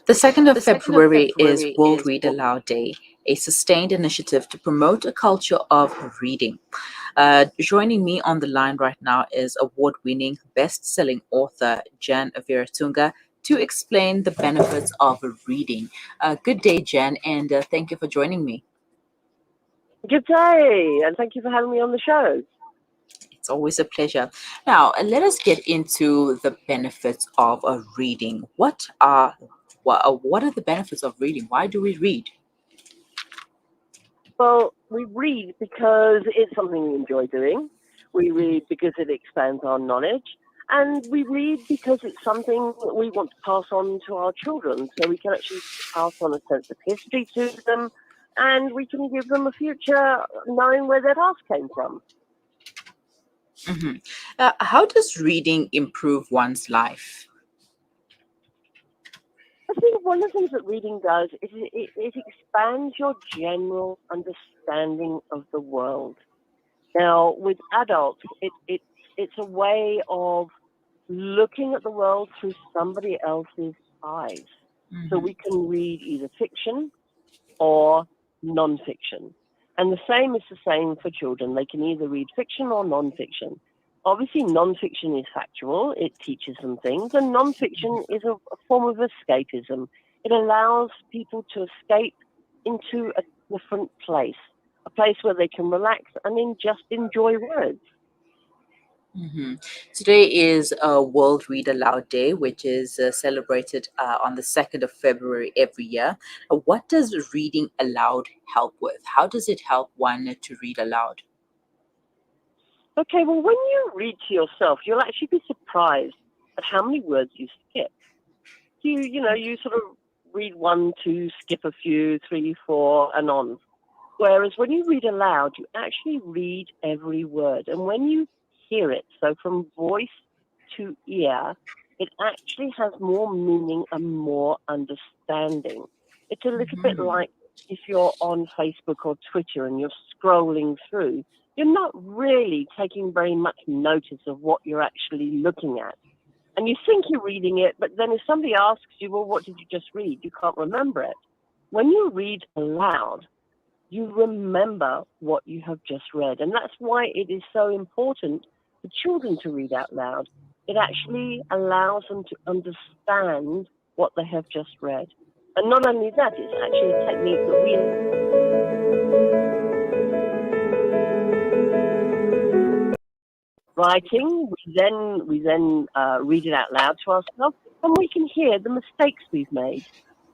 The 2nd of February is World Read Aloud Day, a sustained initiative to promote a culture of reading. Joining me on the line right now is award winning, best selling author Jann Weeratunga to explain the benefits of reading. Good day, Jann, and thank you for joining me. Good day, and thank you for having me on the show. It's always a pleasure. Now, let us get into the benefits of reading. What are the benefits of reading? Why do we read? Well, we read because it's something we enjoy doing. We read because it expands our knowledge. And we read because it's something that we want to pass on to our children. So we can actually pass on a sense of history to them, and we can give them a future knowing where their past came from. hmm how does reading improve one's life? I think one of the things that reading does is it expands your general understanding of the world. Now, with adults, it's a way of looking at the world through somebody else's eyes. So we can read either fiction or non-fiction. And the same is the same for children. They can either read fiction or non-fiction. Obviously, non-fiction is factual. It teaches them things. And non-fiction is a form of escapism. It allows people to escape into a different place, a place where they can relax and then just enjoy words. hmm Today is World Read Aloud Day, which is celebrated on the 2nd of February every year. What does reading aloud help with? How does it help one to read aloud? Okay, well, when you read to yourself, you'll actually be surprised at how many words you skip. You sort of read one, two, skip a few, three, four, and on. Whereas when you read aloud, you actually read every word. And when you hear it, so from voice to ear, it actually has more meaning and more understanding. It's a little bit like if you're on Facebook or Twitter and you're scrolling through, you're not really taking very much notice of what you're actually looking at. And you think you're reading it, but then if somebody asks you, well, what did you just read? You can't remember it. When you read aloud, you remember what you have just read. And that's why it is so important for children to read out loud. It actually allows them to understand what they have just read. And not only that, it's actually a technique that writing, we then read it out loud to ourselves, and we can hear the mistakes we've made.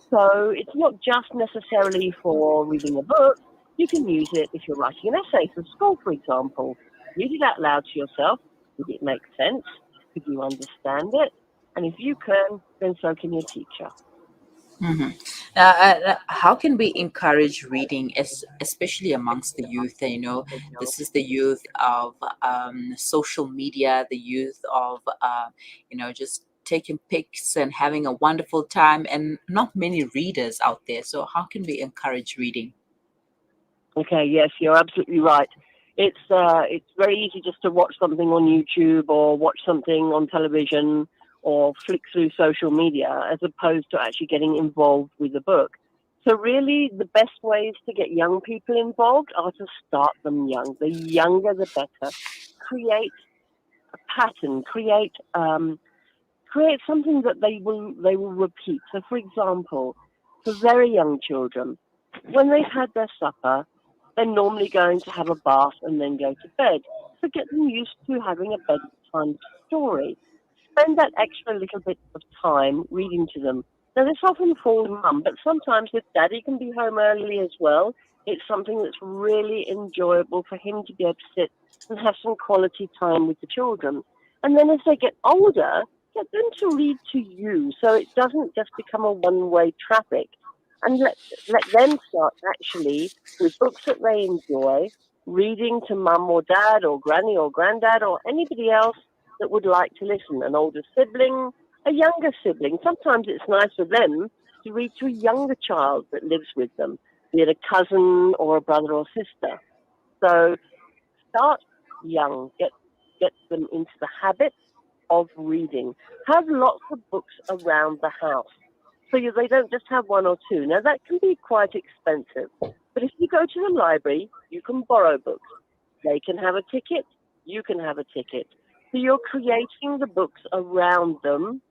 So it's not just necessarily for reading a book. You can use it if you're writing an essay for school, for example. Read it out loud to yourself. Did it make sense? Could you understand it? And if you can, then so can your teacher. hmm how can we encourage reading, especially amongst the youth? This is the youth of social media, the youth of just taking pics and having a wonderful time, and not many readers out there. So how can we encourage reading? Okay, yes, you're absolutely right. It's very easy just to watch something on YouTube or watch something on television or flick through social media as opposed to actually getting involved with the book. So really, the best ways to get young people involved are to start them young. The younger, the better. Create a pattern. Create something that they will repeat. So, for example, for very young children, when they've had their supper, they're normally going to have a bath and then go to bed. So get them used to having a bedtime story. Spend that extra little bit of time reading to them. Now, this often falls on mum, but sometimes if daddy can be home early as well, it's something that's really enjoyable for him to be able to sit and have some quality time with the children. And then as they get older, get them to read to you so it doesn't just become a one-way traffic. And let them start actually with books that they enjoy, reading to mum or dad or granny or granddad or anybody else that would like to listen, an older sibling, a younger sibling. Sometimes it's nice for them to read to a younger child that lives with them, be it a cousin or a brother or sister. So start young, get them into the habit of reading. Have lots of books around the house. So they don't just have one or two. Now, that can be quite expensive. But if you go to the library, you can borrow books. They can have a ticket. You can have a ticket. So you're creating the books around them.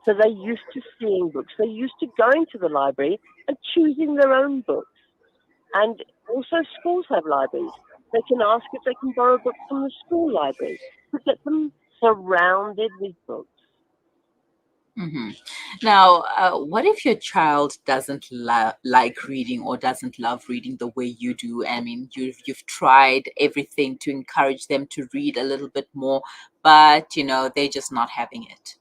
So they're used to seeing books. They're used to going to the library and choosing their own books. And also schools have libraries. They can ask if they can borrow books from the school library to get them surrounded with books. Hmm. Now, what if your child doesn't like reading or doesn't love reading the way you do? I mean, you've tried everything to encourage them to read a little bit more, but they're just not having it.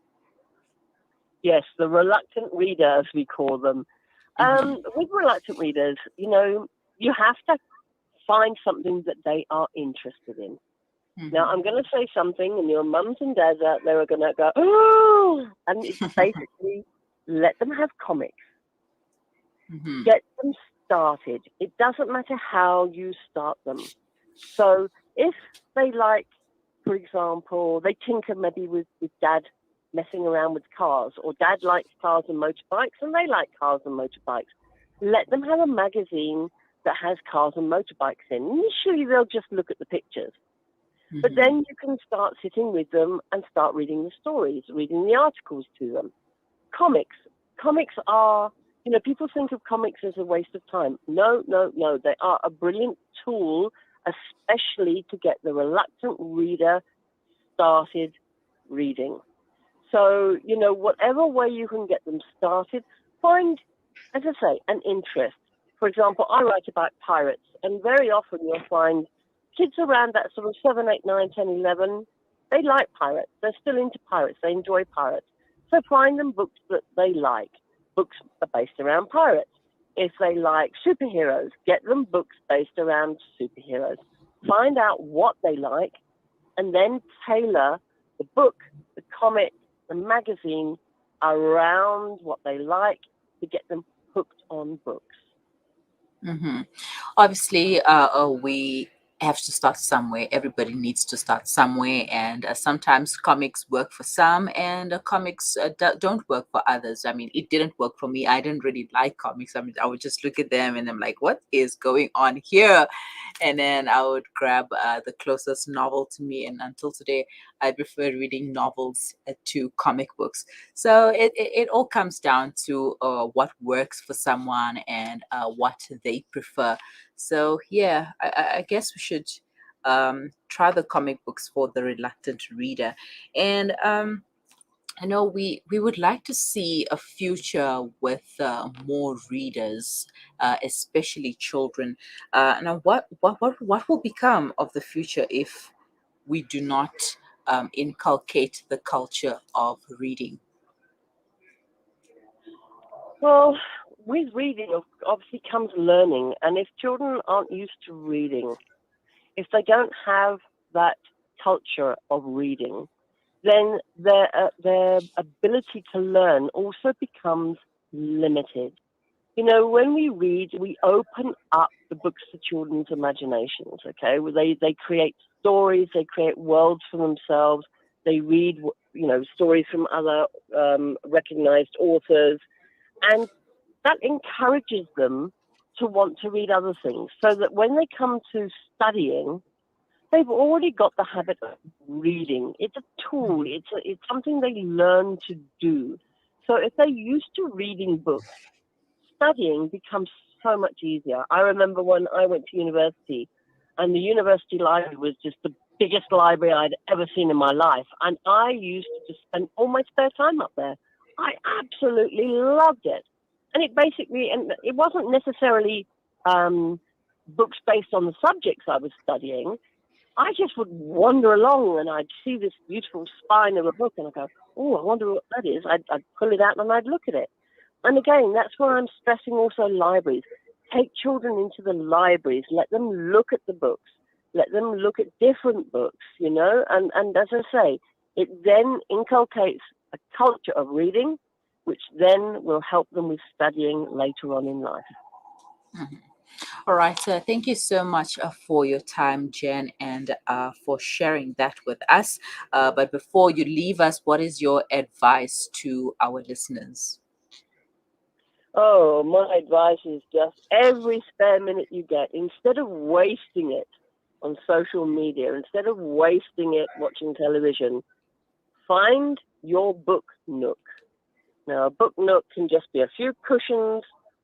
Yes, the reluctant reader, as we call them. Hmm. With reluctant readers, you have to find something that they are interested in. Now, Hmm. I'm going to say something, and your mums and dads out there are going to go, oh, and it's basically let them have comics. Hmm. Get them started. It doesn't matter how you start them. So if they like, for example, they tinker maybe with dad messing around with cars, or dad likes cars and motorbikes, and they like cars and motorbikes, let them have a magazine that has cars and motorbikes in. Initially, they'll just look at the pictures. But Hmm. then you can start sitting with them and start reading the stories, reading the articles to them. Comics. Comics are, people think of comics as a waste of time. No, no, no. They are a brilliant tool, especially to get the reluctant reader started reading. So, whatever way you can get them started, find, as I say, an interest. For example, I write about pirates, and very often you'll find kids around that sort of 7, 8, 9, 10, 11, they like pirates. They're still into pirates. They enjoy pirates. So find them books that they like. Books are based around pirates. If they like superheroes, get them books based around superheroes. Find out what they like and then tailor the book, the comic, the magazine around what they like to get them hooked on books. Hmm. Obviously, we have to start somewhere. Everybody needs to start somewhere, and sometimes comics work for some, and comics don't work for others. I mean, it didn't work for me. I didn't really like comics. I mean, I would just look at them, and I'm like, "What is going on here?" And then I would grab the closest novel to me, and until today, I prefer reading novels to comic books. So it all comes down to what works for someone and what they prefer. So yeah, I guess we should try the comic books for the reluctant reader. And I know we would like to see a future with more readers, especially children. Now, what will become of the future if we do not inculcate the culture of reading? Well, with reading, obviously comes learning. And if children aren't used to reading, if they don't have that culture of reading, then their ability to learn also becomes limited. When we read, we open up the books to children's imaginations. Okay, they create stories, they create worlds for themselves. They read, stories from other recognized authors, and that encourages them to want to read other things. So that when they come to studying, they've already got the habit of reading. It's a tool. Mhm. It's something they learn to do. So if they're used to reading books, studying becomes so much easier. I remember when I went to university, and the university library was just the biggest library I'd ever seen in my life. And I used to just spend all my spare time up there. I absolutely loved it. And and it wasn't necessarily books based on the subjects I was studying. I just would wander along and I'd see this beautiful spine of a book and I'd go, oh, I wonder what that is. I'd pull it out and I'd look at it. And again, that's where I'm stressing also libraries. Take children into the libraries, let them look at the books, let them look at different books, and as I say, it then inculcates a culture of reading, which then will help them with studying later on in life. Mhm. All right, so thank you so much for your time, Jen, and for sharing that with us. But before you leave us, what is your advice to our listeners? Oh, my advice is just every spare minute you get, instead of wasting it on social media, instead of wasting it watching television, find your book nook. Now, a book nook can just be a few cushions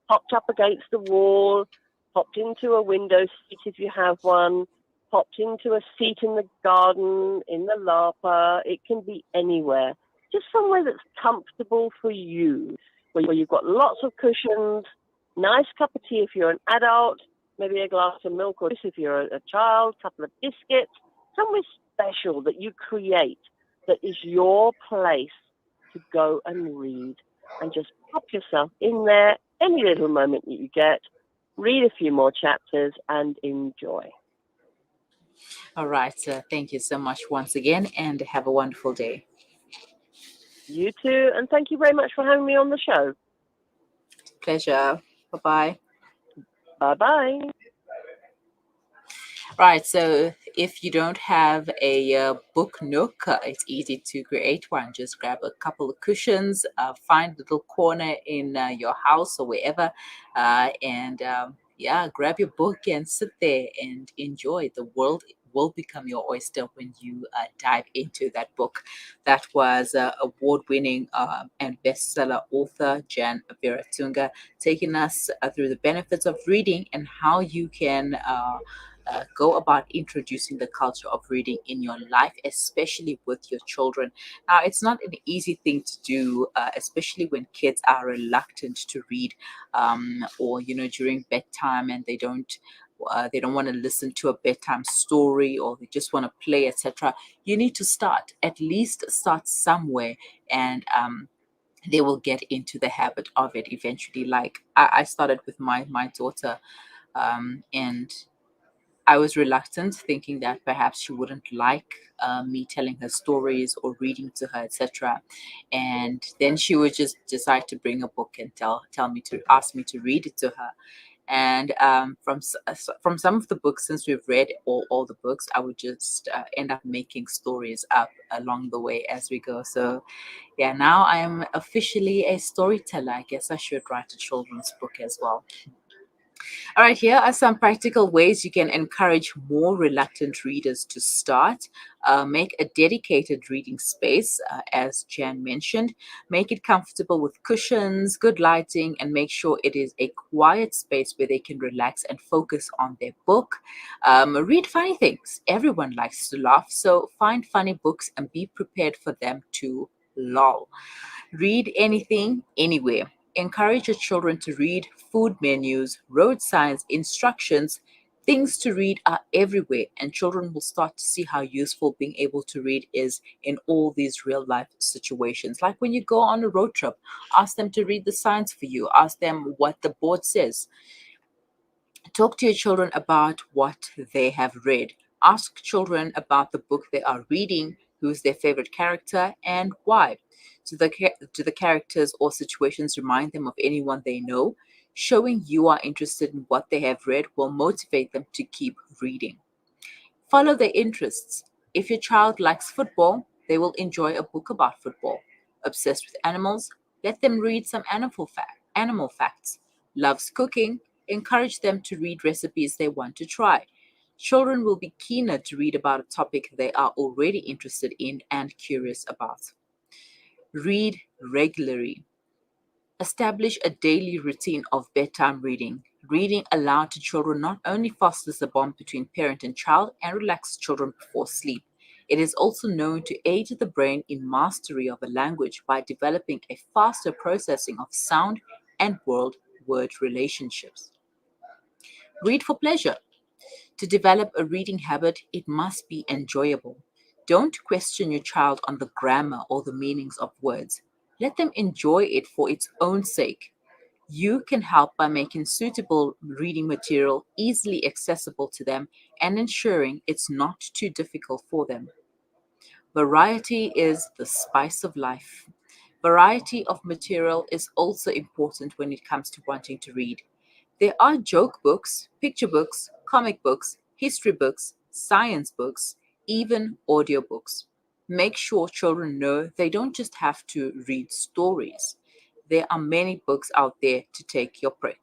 popped up against the wall, popped into a window seat if you have one, popped into a seat in the garden, in the larper. It can be anywhere. Just somewhere that's comfortable for you, where you've got lots of cushions, nice cup of tea if you're an adult, maybe a glass of milk or juice if you're a child, a couple of biscuits, somewhere special that you create that is your place to go and read, and just pop yourself in there any little moment that you get, read a few more chapters and enjoy. All right. Thank you so much once again, and have a wonderful day. You too, and thank you very much for having me on the show. Pleasure. Bye bye. Bye bye. Right, so if you don't have a book nook, it's easy to create one. Just grab a couple of cushions, find a little corner in your house or wherever, and yeah, grab your book and sit there and enjoy. The world will become your oyster when you dive into that book. That was award-winning and bestseller author Jann Weeratunga taking us through the benefits of reading and how you can. Go about introducing the culture of reading in your life, especially with your children. Now, it's not an easy thing to do, especially when kids are reluctant to read, or during bedtime, and they don't want to listen to a bedtime story, or they just want to play, etc. You need to at least start somewhere, and they will get into the habit of it eventually. Like I started with my daughter, and I was reluctant, thinking that perhaps she wouldn't like me telling her stories or reading to her, etc. And then she would just decide to bring a book and tell me to ask me to read it to her. And from some of the books, since we've read all the books, I would just end up making stories up along the way as we go. So yeah, now I am officially a storyteller. I guess I should write a children's book as well. All right, here are some practical ways you can encourage more reluctant readers to start. Make a dedicated reading space, as Jan mentioned. Make it comfortable with cushions, good lighting, and make sure it is a quiet space where they can relax and focus on their book. Read funny things. Everyone likes to laugh, so find funny books and be prepared for them to lol. Read anything, anywhere. Encourage your children to read food menus, road signs, instructions. Things to read are everywhere, and children will start to see how useful being able to read is in all these real life situations. Like when you go on a road trip, ask them to read the signs for you, ask them what the board says. Talk to your children about what they have read. Ask children about the book they are reading, who's their favorite character, and why. Do the characters or situations remind them of anyone they know? Showing you are interested in what they have read will motivate them to keep reading. Follow their interests. If your child likes football, they will enjoy a book about football. Obsessed with animals, let them read some animal facts. Loves cooking, encourage them to read recipes they want to try. Children will be keener to read about a topic they are already interested in and curious about. Read regularly. Establish a daily routine of bedtime reading. Reading aloud to children not only fosters the bond between parent and child and relaxes children before sleep, it is also known to aid the brain in mastery of a language by developing a faster processing of sound and word relationships. Read for pleasure. To develop a reading habit, it must be enjoyable. Don't question your child on the grammar or the meanings of words. Let them enjoy it for its own sake. You can help by making suitable reading material easily accessible to them and ensuring it's not too difficult for them. Variety is the spice of life. Variety of material is also important when it comes to wanting to read. There are joke books, picture books, comic books, history books, science books, even audiobooks. Make sure children know they don't just have to read stories. there are many books out there to take your prick.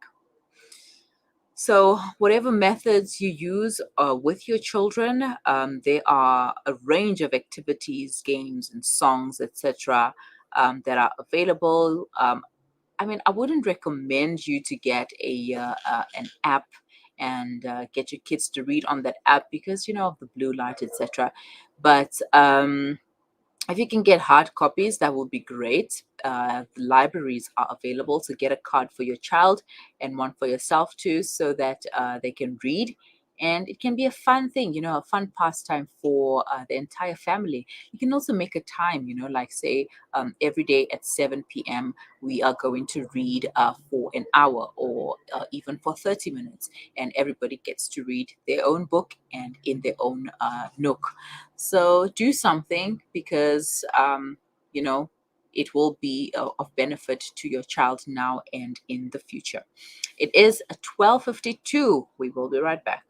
So, whatever methods you use with your children, there are a range of activities, games, and songs, etc., that are available. I mean, I wouldn't recommend you to get an app and get your kids to read on that app because of the blue light, etc. But if you can get hard copies, that will be great. The libraries are available, so get a card for your child and one for yourself too, so that they can read. And it can be a fun thing, a fun pastime for the entire family. You can also make a time, like say every day at 7 p.m., we are going to read for an hour or even for 30 minutes. And everybody gets to read their own book and in their own nook. So do something because, you know, it will be of benefit to your child now and in the future. It is 12:52. We will be right back.